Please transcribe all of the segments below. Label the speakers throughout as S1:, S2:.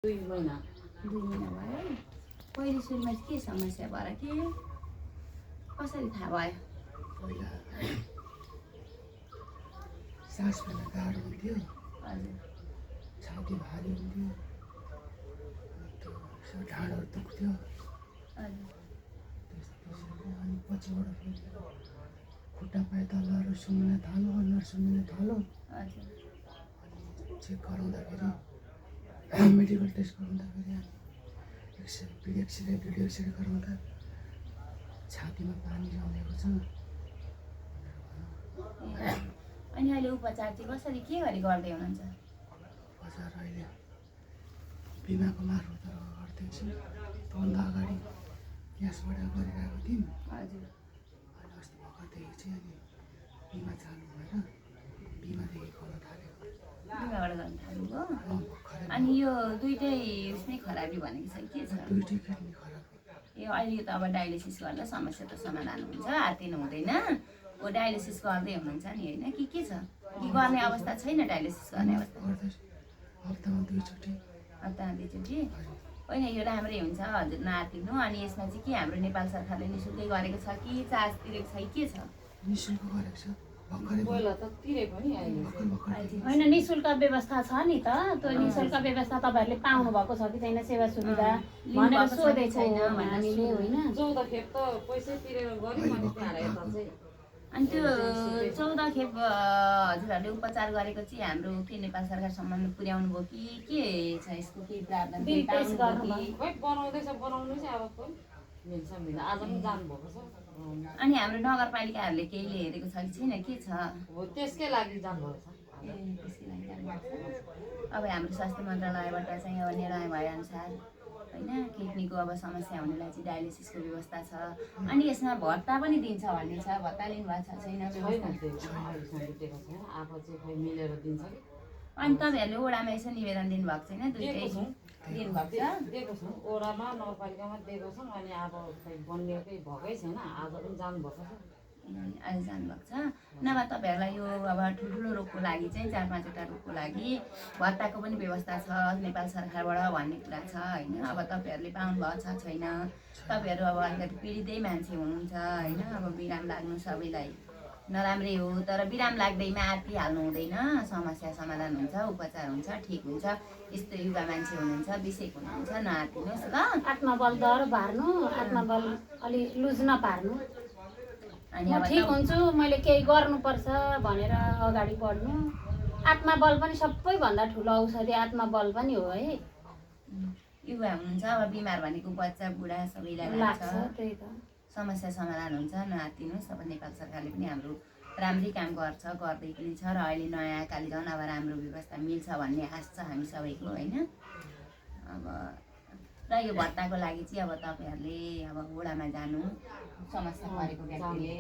S1: 2 महिना
S2: 2 महिना भयो है। पहिले सुरुमा चाहिँ के समस्या भएर के कसरी थाहा भयो?
S3: पहिला सास फेर्न गाह्रो हुन्थ्यो,
S2: हजुर
S3: छाती भारी हुन्थ्यो, अनि ढाडहरू दुख्थ्यो।
S2: हजुर
S3: त्यसपछि अनि पछिबाट फेरि खुट्टा पाइतलहरू सुन्न थाल्यो, अनुहार सुन्न थाल्यो।
S2: हजुर
S3: अनि चेक गराउँदाखेरि मेडिकल टेस्ट गराउँदाखेरि एक्सरे भिडियो एक्सरे गराउँदा छातीमा पानी जमेको छ भनेर भन्यो।
S2: अनि अहिले उपचार चाहिँ कसरी के गरी गर्दै हुनुहुन्छ?
S3: उपचार अहिले बिमाको मार्फत गर्दैछु। त्योभन्दा अगाडि ग्यासबाट गरिरहेको थियौँ।
S2: हजुर
S3: अनि अस्ति भर्खरदेखि चाहिँ अनि बिमा चालु भएर बिमादेखि गर्न थालेको।
S2: बिमाबाट गर्न थाल्नुभयो।
S3: भर्खरै
S2: अनि यो दुइटै उसमै खराबी भनेको छ के छ?
S3: दुइटै किडनी खराब भयो।
S2: यो अहिले त अब डायलिसिस गर्दा समस्या त समाधान हुन्छ, हात्तिनु हुँदैन। ओ डायलिसिस गर्दै हुनुहुन्छ नि होइन कि के छ? कि गर्ने अवस्था छैन डायलिसिस गर्ने अवस्था?
S3: गर्दैछु हप्तामा 2 चोटि।
S2: हप्तामा 2 चोटि? होइन यो राम्रै हुन्छ हजुर नआत्तिनु। अनि यसमा चाहिँ के हाम्रो नेपाल सरकारले निःशुल्कै गरेको छ कि चार्ज तिरेको छ कि के छ?
S3: निःशुल्क गरेको छ भर्खरै
S1: पहिला त तिरेको नि अहिले
S3: भर्खर
S4: होइन निःशुल्क व्यवस्था छ नि त। त्यो निःशुल्क व्यवस्था तपाईँहरूले पाउनु भएको छ कि छैन सेवा सुविधा भनेर सोधेको हामीले होइन।
S1: 14 खेप त पैसै तिरेर गऱ्यौँ अनि त्यहाँबाट यता चाहिँ
S2: अनि त्यो 14 खेप हजुरहरूले उपचार गरेको चाहिँ हाम्रो के नेपाल सरकारसम्म पुर्याउनु भयो कि के छ यसको केही प्रावधान
S4: बिल पेस
S2: पाउनुभयो कि?
S1: खोइ बनाउँदैछ, बनाउनु चाहिँ अब खोइ मिल्छ मिल्छ। आज पनि जानुभएको छ।
S2: अनि हाम्रो नगरपालिकाहरूले केहीले हेरेको छ कि छैन के छ?
S1: हो त्यसकै लागि जानुभएको छ।
S2: ए त्यसकै लागि जानुभएको छ। अब हाम्रो स्वास्थ्य मन्त्रालयबाट चाहिँ अब निर्णय भएअनुसार होइन किडनीको अब समस्या हुनेलाई चाहिँ डायलिसिसको व्यवस्था छ। अनि यसमा भत्ता पनि दिन्छ भन्ने छ, भत्ता लिनुभएको छ छैन व्यवस्था?
S1: छैन अहिलेसम्म दिएको छैन। अब चाहिँ खोइ मिलेर दिन्छ कि।
S2: अनि तपाईँहरूले ओडामा यसो निवेदन दिनुभएको छैन? दुइटै
S1: दिएको छौँ
S2: दिनुभएको छ?
S1: दिएको छौँ ओडामा नगरपालिकामा दिएको छौँ। अनि अब खोइ बनिएकै भएकै छैन। आज पनि जानुभएको छ।
S2: अहिले जानुभएको छ। नभए तपाईँहरूलाई यो अब ठुल्ठुलो रोगको लागि चाहिँ 4-5वटा रोगको लागि भत्ताको पनि व्यवस्था छ नेपाल सरकारबाट भन्ने कुरा छ होइन। अब तपाईँहरूले पाउनुभएको छ छैन? तपाईँहरू अब अलिकति पीडितै मान्छे हुनुहुन्छ होइन। अब बिराम लाग्नु सबैलाई नराम्रै हो, तर बिराम लाग्दैमा आत्तिहाल्नु हुँदैन। समस्या समाधान हुन्छ, उपचार हुन्छ, ठिक हुन्छ। यस्तो युवा मान्छे हुनुहुन्छ, बिसेक हुनुहुन्छ, नआत्तिनुहोस् ल।
S4: आत्मबल दर बार्नु, आत्मबल अलि लुज नपार्नु।
S2: अनि
S4: म
S2: अब
S4: ठिक हुन्छु, मैले केही गर्नुपर्छ भनेर अगाडि बढ्नु। आत्मबल पनि सबैभन्दा ठुलो औषधि आत्मबल पनि हो है।
S2: युवा हुनुहुन्छ, अब बिमार भनेको बच्चा बुढा सबैलाई लाग्छ।
S4: त्यही त
S2: समस्या समाधान हुन्छ, नआत्तिनुहोस्। अब नेपाल सरकारले पनि हाम्रो राम्रै काम गर्छ, गर्दै पनि छ। र अहिले नयाँ आएकाले झन् अब राम्रो व्यवस्था मिल्छ भन्ने आश छ हामी सबैको होइन। अब र यो भत्ताको लागि चाहिँ अब तपाईँहरूले अब वडामा जानु, समस्या परेको व्यक्तिले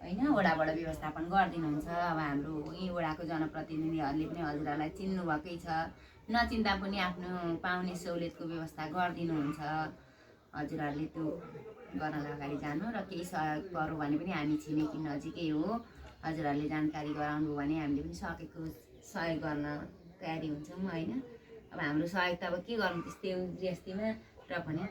S2: होइन वडाबाट व्यवस्थापन गरिदिनुहुन्छ। अब हाम्रो यही वडाको जनप्रतिनिधिहरूले पनि हजुरहरूलाई चिन्नुभएकै छ। नचिन्दा पनि आफ्नो पाउने सहुलियतको व्यवस्था गरिदिनुहुन्छ। हजुरहरूले त्यो गर्नलाई अगाडि जानु र केही सहयोग गरौँ भने पनि हामी छिमेकी नजिकै हो। हजुरहरूले जानकारी गराउनु भयो भने हामीले पनि सकेको सहयोग गर्न तयारी हुन्छौँ होइन। अब हाम्रो सहयोग त अब के गर्नु त्यस्तै हो गृहस्थीमा र पनि